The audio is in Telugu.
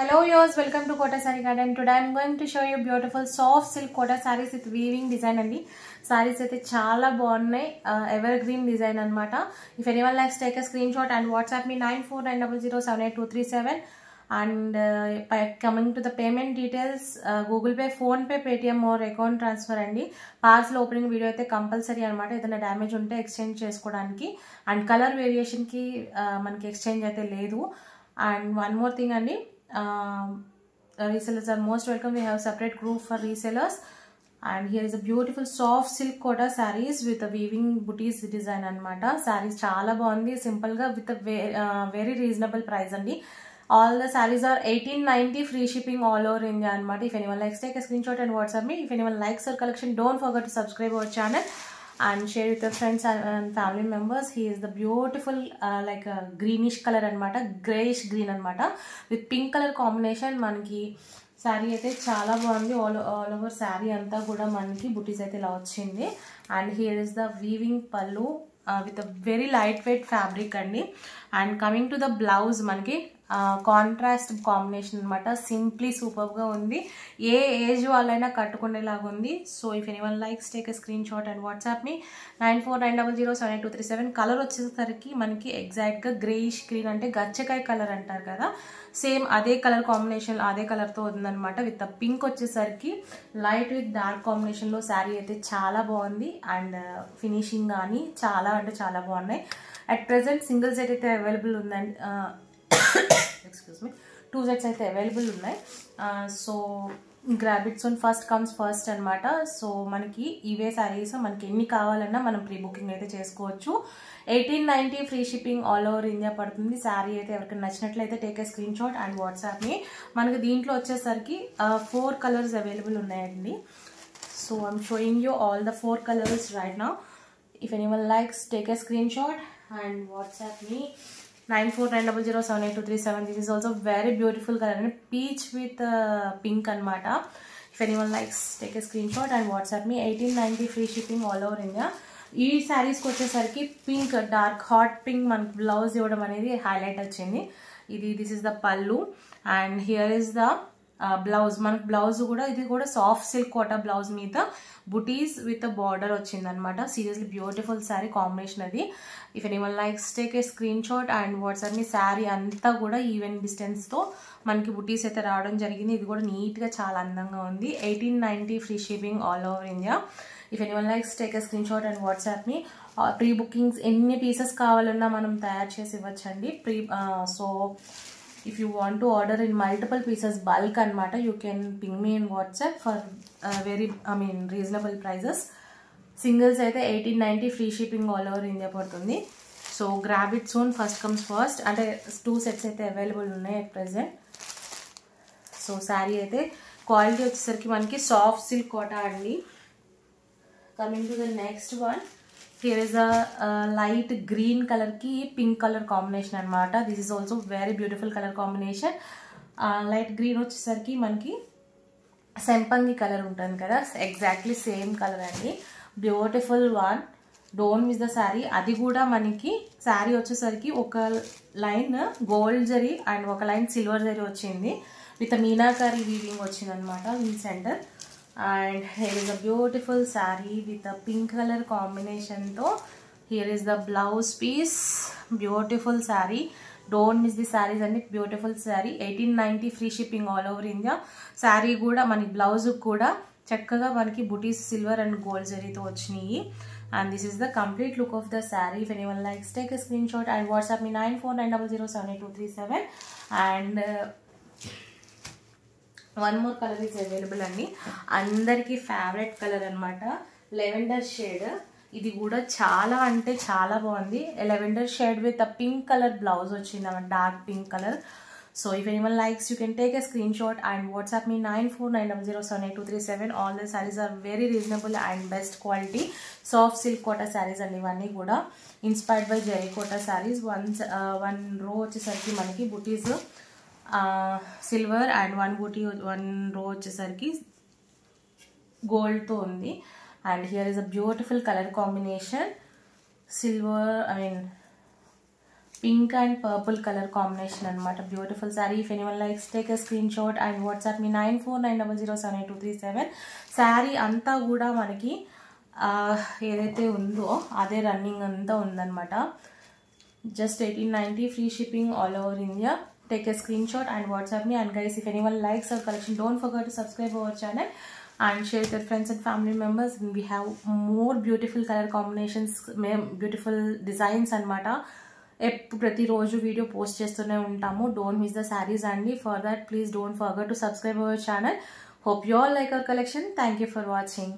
Hello viewers, welcome to Kota Saree Garden. Today I am going to show you beautiful soft silk Kota sarees with weaving design andi. Sarees aithe chaala baagunnai, evergreen design anamata. If anyone likes, take a screenshot and WhatsApp me 9490078237. And by coming to the payment details, Google Pay, Phone Pay, Paytm or account transfer andi. Parcel opening video aithe compulsory anamata. Edana damage unte exchange chesukodaniki and color variation ki manaki exchange aithe ledu. And one more thing andi, resellers are most welcome. We have separate group for resellers. And here is a beautiful soft silk Kota sarees with a weaving booties design anamata. Sarees chaala baagundi, simple ga with a very reasonable price andi. All the sarees are 1890, free shipping all over India anamata. If anyone likes, take a screenshot and WhatsApp me. If anyone likes our collection, don't forget to subscribe our channel and share with your friends and family members. He is the beautiful like a greenish color anamata, grayish green anamata with pink color combination. Manaki saree aithe chaala baagundi, all over saree anta kuda manaki booties aithe ila vachindi. And here is the weaving pallu with a very lightweight fabric andi. And coming to the blouse, manaki contrast combination అనమాట. సింప్లీ సూపర్గా ఉంది, ఏ ఏజ్ వాళ్ళైనా కట్టుకునేలాగా ఉంది. So if anyone likes, take a screen shot and WhatsApp me 9490078237. Colour వచ్చేసరికి మనకి ఎగ్జాక్ట్గా గ్రేయిష్ గ్రీన్, అంటే గచ్చకాయ కలర్ అంటారు కదా, సేమ్ అదే కలర్ కాంబినేషన్, అదే కలర్తో ఉందన్నమాట. విత్ పింక్ వచ్చేసరికి లైట్ విత్ డార్క్ కాంబినేషన్లో శారీ అయితే చాలా బాగుంది. అండ్ ఫినిషింగ్ కానీ చాలా అంటే చాలా బాగున్నాయి. అట్ ప్రెసెంట్ సింగిల్ సెట్ అయితే అవైలబుల్ ఉందండి, ఎక్స్క్యూజ్ మీ, 2 sets అయితే అవైలబుల్ ఉన్నాయి. So grab it soon, first comes first అనమాట. సో మనకి ఇవే శారీస్ మనకి ఎన్ని కావాలన్నా మనం ప్రీ బుకింగ్ అయితే చేసుకోవచ్చు. 1890 free shipping all over India పడుతుంది. శారీ అయితే ఎవరికైనా నచ్చినట్లయితే take a screen shot and వాట్సాప్ని. మనకి దీంట్లో వచ్చేసరికి 4 కలర్స్ అవైలబుల్ ఉన్నాయండి. So I'm showing you all the 4 colours right now. If anyone likes, take a screen shot and WhatsApp me 9490078237. This is also very beautiful color and peach with pink anamata. If anyone likes, take a screenshot and WhatsApp me 1890 free shipping all over India. ఈ శారీస్కి వచ్చేసరికి పింక్, డార్క్ హాట్ పింక్ మనకి బ్లౌజ్ ఇవ్వడం అనేది హైలైట్ వచ్చింది. దిస్ ఇస్ ద పల్లు and here is the blouse. మనకి బ్లౌజ్ కూడా ఇది కూడా సాఫ్ట్ సిల్క్ కోటా బ్లౌజ్ మీద బుటీస్ విత్ బార్డర్ వచ్చింది అనమాట. సీరియస్లీ బ్యూటిఫుల్ శారీ కాంబినేషన్ అది. If anyone likes, take a screen shot and WhatsApp me. Sari అంతా కూడా ఈవెన్ డిస్టెన్స్తో మనకి బుటీస్ అయితే రావడం జరిగింది. ఇది కూడా నీట్గా చాలా అందంగా ఉంది. 1890 free shipping all over India. If anyone likes, take a screen shot and WhatsApp me. Pre bookings ఎన్ని పీసెస్ కావాలన్నా మనం తయారు చేసి ఇవ్వచ్చండి. So if you want to order in multiple pieces bulk anamata, you can ping me in WhatsApp for very reasonable prices. Singles aithe 1890 free shipping all over India padutundi. So grab it soon, first comes first. Ante 2 sets aithe available unnai at present. So saree aithe quality vachesariki manaki soft silk kota andi. Coming to the next one, here is a light green color ki pink color combination anamata. This is also very beautiful color combination. Light green వచ్చేసరికి మనకి సెంపంగి కలర్ ఉంటుంది కదా, ఎగ్జాక్ట్లీ సేమ్ కలర్ అండి. Beautiful one, don't miss the sari. అది కూడా మనకి శారీ వచ్చేసరికి ఒక లైన్ గోల్డ్ జరీ అండ్ ఒక లైన్ సిల్వర్ జరీ వచ్చింది విత్ మీనాకారి వీవింగ్ వచ్చింది అనమాట in centre. And here is a beautiful saree with a pink color combination tho. Here is the blouse piece, beautiful saree. Don't miss the sarees and beautiful saree. 1890 free shipping all over India. Saree kuda mani blouse kuda chakkaga manaki booties silver and gold zari tho vachinayi. And this is the complete look of the saree. If anyone likes, take a screenshot and WhatsApp me 9490078237. And one more colour is available అండి. అందరికీ ఫేవరెట్ కలర్ అనమాట, లెవెండర్ షేడ్. ఇది కూడా చాలా అంటే చాలా బాగుంది. Lavender shade with a pink colour blouse వచ్చింది అన్నమాట, dark pink colour. So if anyone likes, you can take a screen shot and WhatsApp me 9490078237. All the saris are very reasonable and best quality soft silk Kota saris అండి. ఇవన్నీ కూడా inspired by zari Kota saris. One రో వచ్చేసరికి మనకి బుటీస్ సిల్వర్ అండ్ వన్ రో వచ్చేసరికి గోల్డ్తో ఉంది. And here is a beautiful colour combination, silver pink and purple colour combination అనమాట. Beautiful sari. If anyone likes take a screen shot and WhatsApp me 9490078237. Sari అంతా కూడా మనకి ఏదైతే ఉందో అదే రన్నింగ్ అంతా ఉందన్నమాట. Just 1890 free shipping all over India. Take a screenshot and WhatsApp me. And guys, if anyone likes our collection, don't forget to subscribe our channel and share with your friends and family members. We have more beautiful color combinations, beautiful designs anamata. ప్రతి రోజు వీడియో పోస్ట్ చేస్తూనే ఉంటాము. డోంట్ మిస్ ద సారీస్ అండి. For that please don't forget to subscribe our channel. Hope you all like our collection. Thank you for watching.